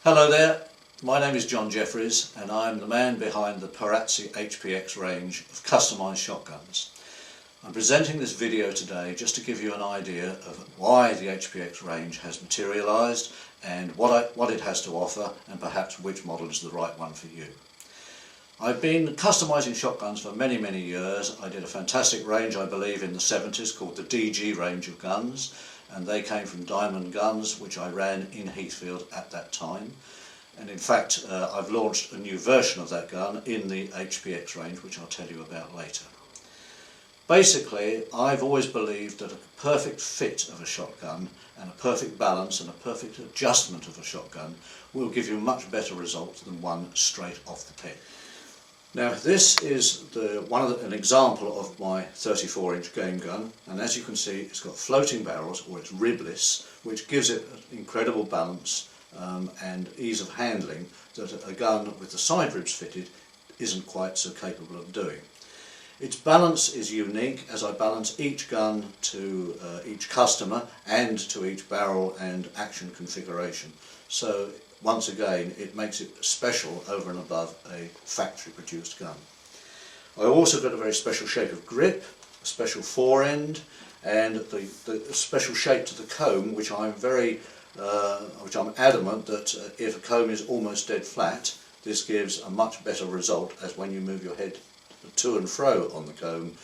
Hello there, my name is John Jeffries and I'm the man behind the Perazzi HPX range of customised shotguns. I'm presenting this video today just to give you an idea of why the HPX range has materialised and what it has to offer, and perhaps which model is the right one for you. I've been customising shotguns for many years. I did a fantastic range, I believe, in the 70s called the DG range of guns, and they came from Diamond Guns, which I ran in Heathfield at that time. And in fact I've launched a new version of that gun in the HPX range, which I'll tell you about later. Basically, I've always believed that a perfect fit of a shotgun and a perfect balance and a perfect adjustment of a shotgun will give you much better results than one straight off the peg. Now this is an example of my 34-inch game gun, and as you can see it's got floating barrels, or it's ribless, which gives it an incredible balance and ease of handling that a gun with the side ribs fitted isn't quite so capable of doing. Its balance is unique, as I balance each gun to each customer and to each barrel and action configuration. So once again, it makes it special over and above a factory produced gun. I also got a very special shape of grip, a special forend, and the special shape to the comb, which I'm adamant that if a comb is almost dead flat, this gives a much better result, as when you move your head to and fro on the comb,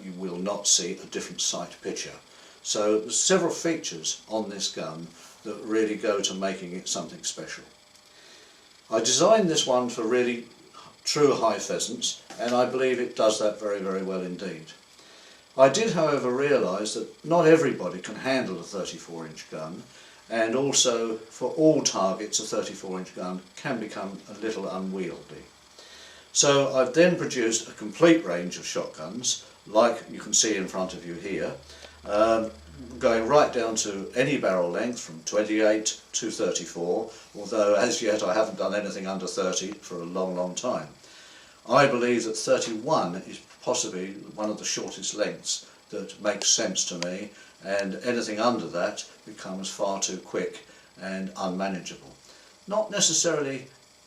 you will not see a different sight picture. So there's several features on this gun that really go to making it something special. I designed this one for really true high pheasants, and I believe it does that very well indeed. I did, however, realise that not everybody can handle a 34-inch gun, and also for all targets a 34-inch gun can become a little unwieldy. So I've then produced a complete range of shotguns, like you can see in front of you here, going right down to any barrel length from 28 to 34, although as yet I haven't done anything under 30 for a long time. I believe that 31 is possibly one of the shortest lengths that makes sense to me, and anything under that becomes far too quick and unmanageable. Not necessarily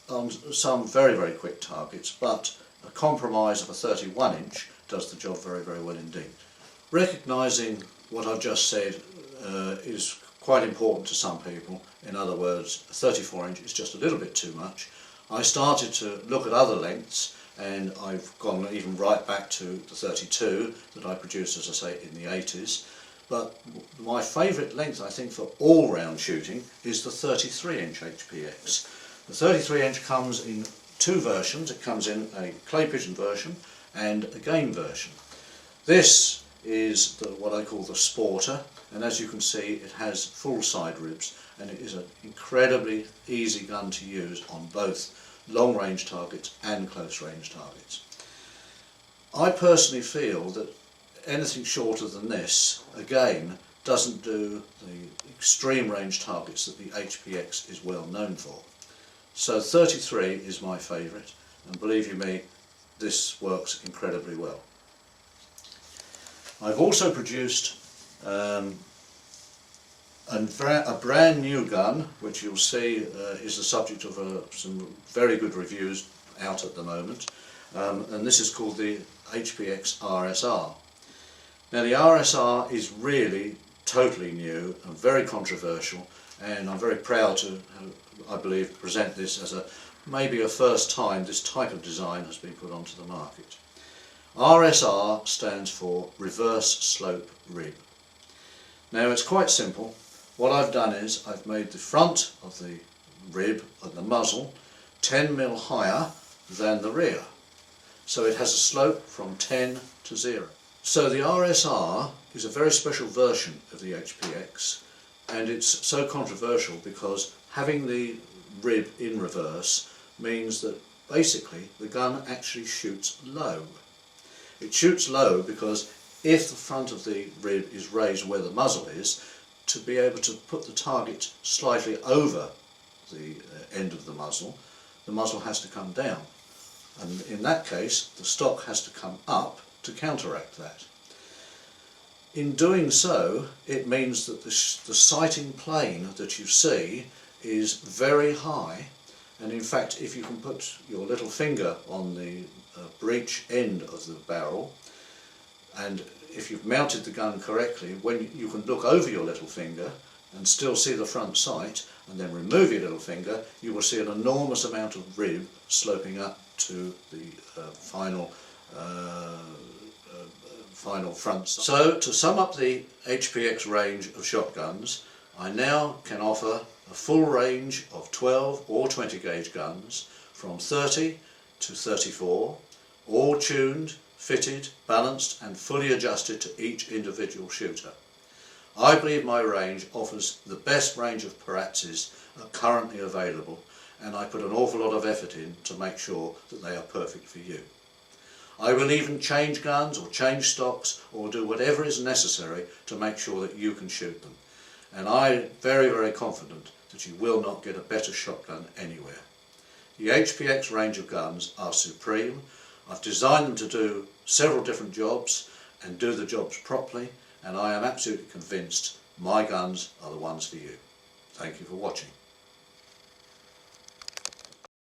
on some very quick targets, but a compromise of a 31-inch does the job very well indeed. Recognising what I've just said is quite important to some people. In other words, a 34-inch is just a little bit too much. I started to look at other lengths, and I've gone even right back to the 32 that I produced, as I say, in the 80s. But my favourite length, I think, for all-round shooting is the 33-inch HPX. The 33-inch comes in two versions. It comes in a clay pigeon version and a game version. This is what I call the Sporter, and as you can see it has full side ribs, and it is an incredibly easy gun to use on both long range targets and close range targets. I personally feel that anything shorter than this, again, doesn't do the extreme range targets that the HPX is well known for. So 33 is my favourite, and believe you me, this works incredibly well. I've also produced a brand new gun, which you'll see is the subject of some very good reviews out at the moment, and this is called the HPX RSR. Now the RSR is really totally new and very controversial, and I'm very proud to, I believe, present this as maybe a first time this type of design has been put onto the market. RSR stands for Reverse Slope Rib. Now it's quite simple. What I've done is I've made the front of the rib and the muzzle 10 mm higher than the rear. So it has a slope from 10 to 0. So the RSR is a very special version of the HPX, and it's so controversial because having the rib in reverse means that basically the gun actually shoots low. It shoots low because if the front of the rib is raised where the muzzle is, to be able to put the target slightly over the end of the muzzle has to come down, and in that case the stock has to come up to counteract that. In doing so, it means that the sighting plane that you see is very high, and in fact if you can put your little finger on the breech end of the barrel, and if you've mounted the gun correctly, when you can look over your little finger and still see the front sight, and then remove your little finger, you will see an enormous amount of rib sloping up to the final front sight. So to sum up the HPX range of shotguns, I now can offer a full range of 12 or 20 gauge guns from 30 to 34, all tuned, fitted, balanced and fully adjusted to each individual shooter. I believe my range offers the best range of Perazzis currently available, and I put an awful lot of effort in to make sure that they are perfect for you. I will even change guns or change stocks or do whatever is necessary to make sure that you can shoot them. And I'm very, very confident that you will not get a better shotgun anywhere. The HPX range of guns are supreme. I've designed them to do several different jobs and do the jobs properly, and I am absolutely convinced my guns are the ones for you. Thank you for watching.